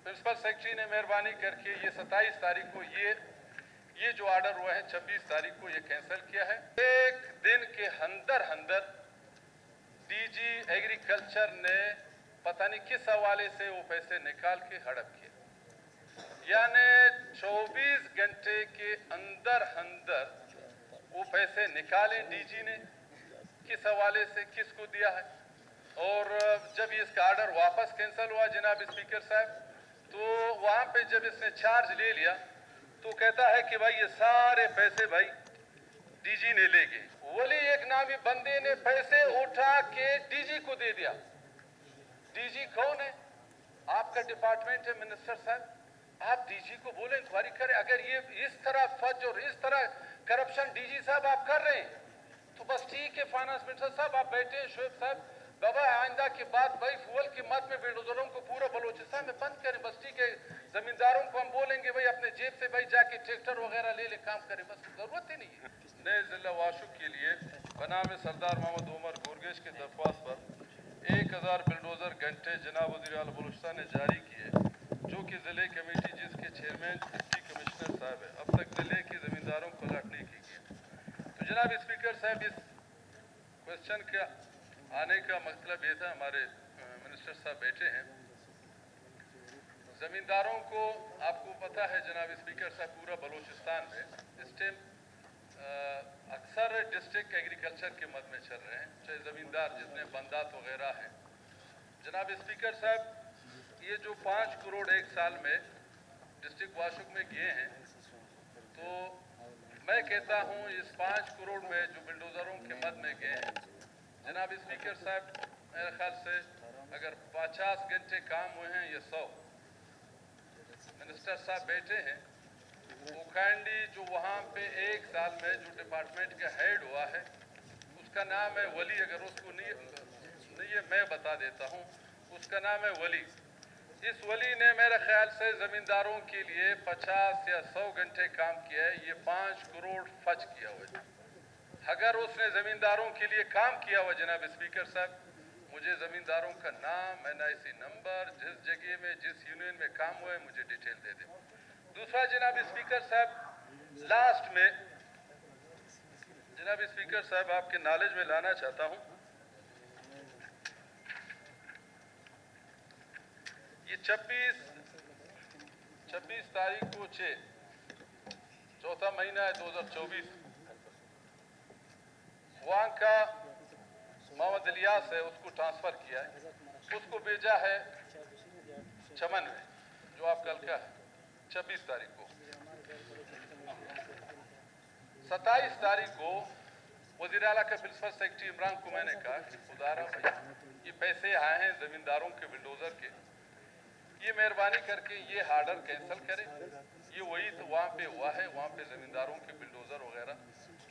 Principal secretary ने मेहरबानी करके ये 27 तारीख को ये जो ऑर्डर हुआ है 26 तारीख को ये कैंसिल किया है। एक दिन के अंदर डीजी एग्रीकल्चर ने पता नहीं किस हवाले से वो पैसे निकाल के हड़प किए, यानी 24 घंटे के अंदर वो पैसे निकाले डीजी ने, किस हवाले से किसको दिया है। और जब इसका ऑर्डर वापस कैंसिल हुआ जनाब स्पीकर साहब, तो वहां पे जब इसने चार्ज ले लिया तो कहता है कि भाई ये सारे पैसे भाई डीजी ने ले गए। वली एक नामी बंदे ने पैसे उठा के डीजी को दे दिया। डीजी कौन है? आपका डिपार्टमेंट है मिनिस्टर साहब, आप डीजी को बोले इंक्वायरी करें। अगर ये इस तरह फज और इस तरह करप्शन डीजी साहब आप कर रहे हैं तो बस ठीक है। फाइनेंस मिनिस्टर साहब आप बैठे हैं, शोएब साहब, बाबा आइंदा के बाद भाई फुअल की मद में बिल्डोजरों को पूरा बलोचिस्तान में बंद करें, बस ठीक है। जमींदारों को हम बोलेंगे भाई अपने जेब से भाई जाके ट्रैक्टर वगैरह ले काम करें, बस जरूरत ही नहीं है। नए जिला वाशुक के लिए बनाम सरदार मोहम्मद उमर गुरगेश की दरख्वास्त पर 1000 बिल्डोजर घंटे जनाब वज़ीर आला बलूचिस्तान ने जारी किए, जो कि जिले कमेटी जिसके चेयरमैन डिप्टी कमिश्नर साहब है, अब तक जिले के जमींदारों को अलर्ट नहीं की गई। तो जनाब स्पीकर साहब, इस क्वेश्चन का आने का मतलब ये था, हमारे मिनिस्टर साहब बैठे हैं, जमींदारों को आपको पता है जनाब स्पीकर साहब, पूरा बलूचिस्तान में इस टाइम अक्सर डिस्ट्रिक्ट एग्रीकल्चर के मद में चल रहे हैं, चाहे ज़मींदार जितने बंदात वगैरह हैं। जनाब स्पीकर साहब, ये जो 5 करोड़ एक साल में डिस्ट्रिक्ट वाशुक में गए हैं, तो मैं कहता हूँ इस 5 करोड़ में जो बिल्डोजरों के मद में गए हैं, जनाब स्पीकर साहब, मेरे ख्याल से अगर 50 घंटे काम हुए हैं ये 100 मिनिस्टर साहब बैठे हैं। वो काइंडली जो वहाँ पे एक साल में जो डिपार्टमेंट का हेड हुआ है उसका नाम है वली, अगर उसको नहीं है मैं बता देता हूँ, उसका नाम है वली। इस वली ने मेरे ख्याल से ज़मींदारों के लिए 50 या 100 घंटे काम किया है, ये 5 करोड़ फज किया हुआ है। अगर उसने ज़मींदारों के लिए काम किया हुआ जनाब स्पीकर साहब, मुझे ज़मींदारों का नाम, NIC नंबर, जिस जगह में जिस यूनियन में काम हुआ है मुझे डिटेल दे दें। दूसरा जनाब स्पीकर साहब, लास्ट में जनाब स्पीकर साहब आपके नॉलेज में लाना चाहता हूँ, ये 26 तारीख को 4था महीना है 2024, वहाँ का मोहम्मद इलियास है, उसको ट्रांसफ़र किया है, उसको भेजा है चमन में, जो आप कल का है 26 तारीख को। 27 तारीख को वज़ीर आला के प्रिंसिपल सेक्रेटरी इमरान को मैंने कहा कि खुदारा भाई ये पैसे आए हैं ज़मींदारों के बिल्डोज़र के, ये मेहरबानी करके ये ऑर्डर कैंसिल करें। ये वही तो वहाँ पे हुआ है, वहाँ पे ज़मींदारों के बिल्डोज़र वगैरह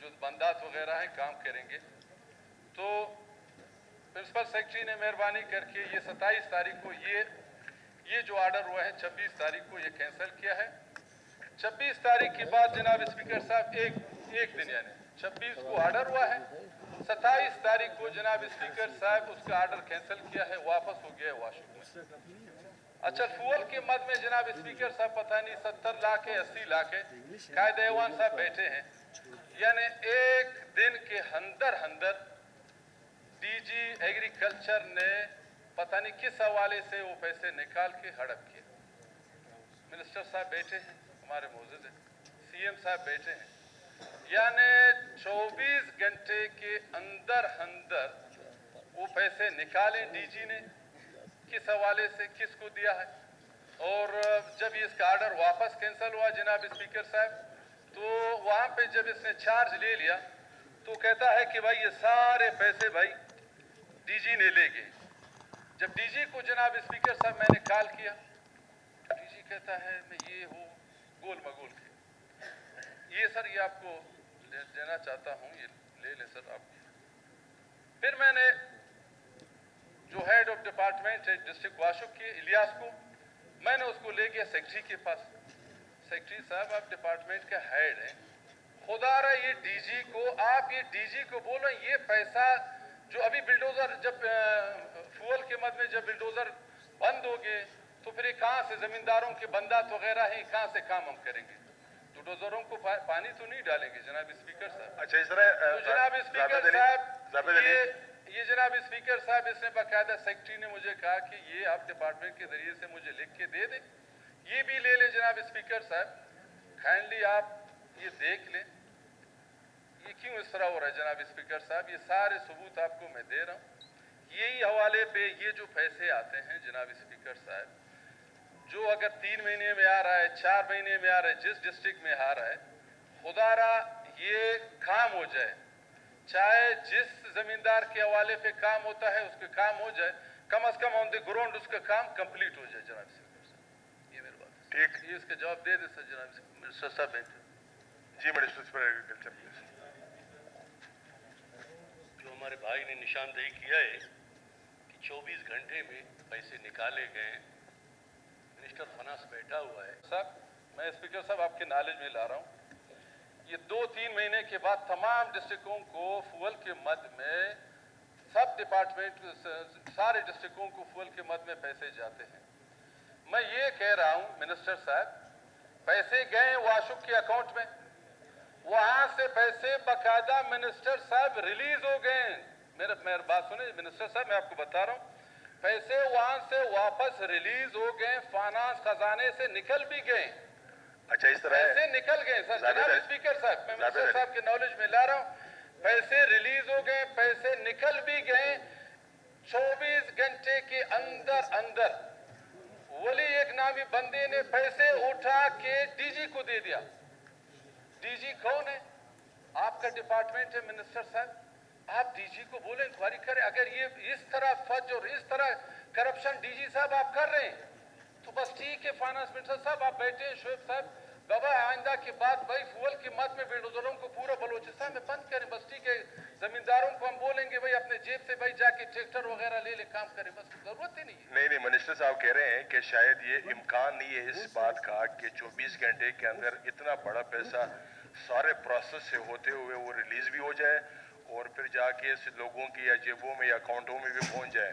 जो बंदात वगैरह हैं काम करेंगे। तो प्रिंसिपल सेक्रेटरी ने मेहरबानी करके ये 27 तारीख को ये जो ऑर्डर हुआ है 26 तारीख को ये कैंसिल किया है। 26 तारीख के बाद जनाब स्पीकर साहब एक दिन यानी 26 को ऑर्डर हुआ है, 27 तारीख को जनाब स्पीकर साहब उसका ऑर्डर कैंसिल किया है, वापस हो गया है वाशुक में। अच्छा, फुअल के मद में जनाब स्पीकर साहब पता नहीं 70 लाख है 80 लाख है, कायदे ऐवान साहब बैठे हैं, यानी एक दिन के अंदर डीजी एग्रीकल्चर ने पता नहीं किस हवाले से वो पैसे निकाल के हड़प किए। मिनिस्टर साहब बैठे हैं, हमारे मौजूद हैं, CM साहब बैठे हैं, यानी 24 घंटे के अंदर वो पैसे निकाले डीजी ने, किस हवाले से किसको दिया है। और जब इसका ऑर्डर वापस कैंसिल हुआ जनाब स्पीकर साहब, तो वहाँ पे जब इसने चार्ज ले लिया तो कहता है कि भाई ये सारे पैसे भाई डीजी ने ले गए। जब डीजी को जनाब स्पीकर साहब मैंने कॉल किया, डीजी कहता है मैं ये हूँ गोल मगोल के, ये सर ये आपको देना चाहता हूँ, ये ले ले सर आप। फिर मैंने जो हेड ऑफ डिपार्टमेंट है डिस्ट्रिक्ट वाशुक के इलियास को, मैंने उसको ले गया सेक्रेटरी के पास। सेक्रेटरी साहब आप डिपार्टमेंट का हेड हैं, खुदा रहा ये डीजी को, आप ये डीजी को बोलो ये पैसा जो अभी बिल्डोजर जब फुअल के मद में जब बिल्डोजर बंद हो गए तो फिर ये कहाँ से जमींदारों के बंदात वगैरह हैं, कहाँ से काम हम करेंगे? बुलडोजरों को पानी तो नहीं डालेंगे जनाब स्पीकर साहब। अच्छा इस तरह तो जनाब स्पीकर साहब, ये जनाब स्पीकर साहब, इसने बाकायदा सेक्रेटरी ने मुझे कहा कि ये आप डिपार्टमेंट के जरिए से मुझे लिख के दे दें, ये भी ले लें जनाब स्पीकर साहब, काइंडली आप ये देख लें ये क्यों इस तरह हो रहा है जनाब स्पीकर साहब। ये सारे सबूत आपको मैं दे रहा हूँ, यही हवाले पे ये जो पैसे आते हैं जनाब स्पीकर साहब, जो अगर 3 महीने में आ रहा है, 4 महीने में आ रहा है, जिस डिस्ट्रिक्ट में आ रहा है, खुदारा ये काम हो जाए, चाहे जिस जमींदार के हवाले पे काम होता है उसके काम हो जाए, कम से कम ऑन द ग्राउंड उसका काम कंप्लीट हो जाए जनाब स्पीकर साहब। ये मेरी बात है। ठीक, ये इसका जवाब दे दे सर जनाब मिनिस्टर साहब। जी मिनिस्टर फॉर एग्रीकल्चर प्लीज। जो हमारे भाई ने निशानदेही किया है कि 24 घंटे में पैसे निकाले गए, मिनिस्टर फनास बैठा हुआ है साहब, मैं स्पीकर साहब आपके नॉलेज में ला रहा हूँ, ये 2-3 महीने के बाद तमाम डिस्ट्रिक्टों को फुअल के मद में, सब डिपार्टमेंट सारे डिस्ट्रिक्टों को फुअल के मद में पैसे जाते हैं। मैं ये कह रहा हूँ मिनिस्टर साहब, पैसे गए वाशुक के अकाउंट में, वहां से पैसे बकायदा मिनिस्टर साहब रिलीज हो गए। मेरी बात सुने मिनिस्टर साहब, मैं आपको बता रहा हूँ, पैसे वहां से वापस रिलीज हो गए, फाइनेंस खजाने से निकल भी गए। अच्छा इस तरह पैसे निकल गए सर जनाब स्पीकर साहब, मैं मिनिस्टर साहब के नॉलेज में ला रहा हूँ, पैसे रिलीज हो गए, पैसे निकल भी गए। 24 घंटे के अंदर अंदर वली एक नामी बंदे ने पैसे उठा के डीजी को दे दिया। डीजी कौन है? आपका डिपार्टमेंट है मिनिस्टर साहब, आप डीजी को बोले इंक्वायरी करें। अगर ये इस तरह फज और इस तरह करप्शन डीजी साहब आप कर रहे हैं तो बस ठीक है, फाइनेंस मिनिस्टर साहब आप बैठे हैं, शोएब साहब बाबा आइंदा की बात भाई फुअल की मद में बिल्डोजरों को पूरा बलोचिस्तान में बंद करें, बस ठीक है। जमींदारों को हम बोलेंगे भाई अपने जेब से भाई जाके ट्रैक्टर वगैरह ले ले, काम करें, बस जरूरत ही नहीं है। नहीं मिनिस्टर साहब कह रहे हैं कि शायद ये इम्कान नहीं है इस बात का कि 24 घंटे के अंदर इतना बड़ा पैसा सारे प्रोसेस से होते हुए वो रिलीज भी हो जाए और फिर जाके लोगों की या जेबों में या अकाउंटों में भी पहुंच जाए।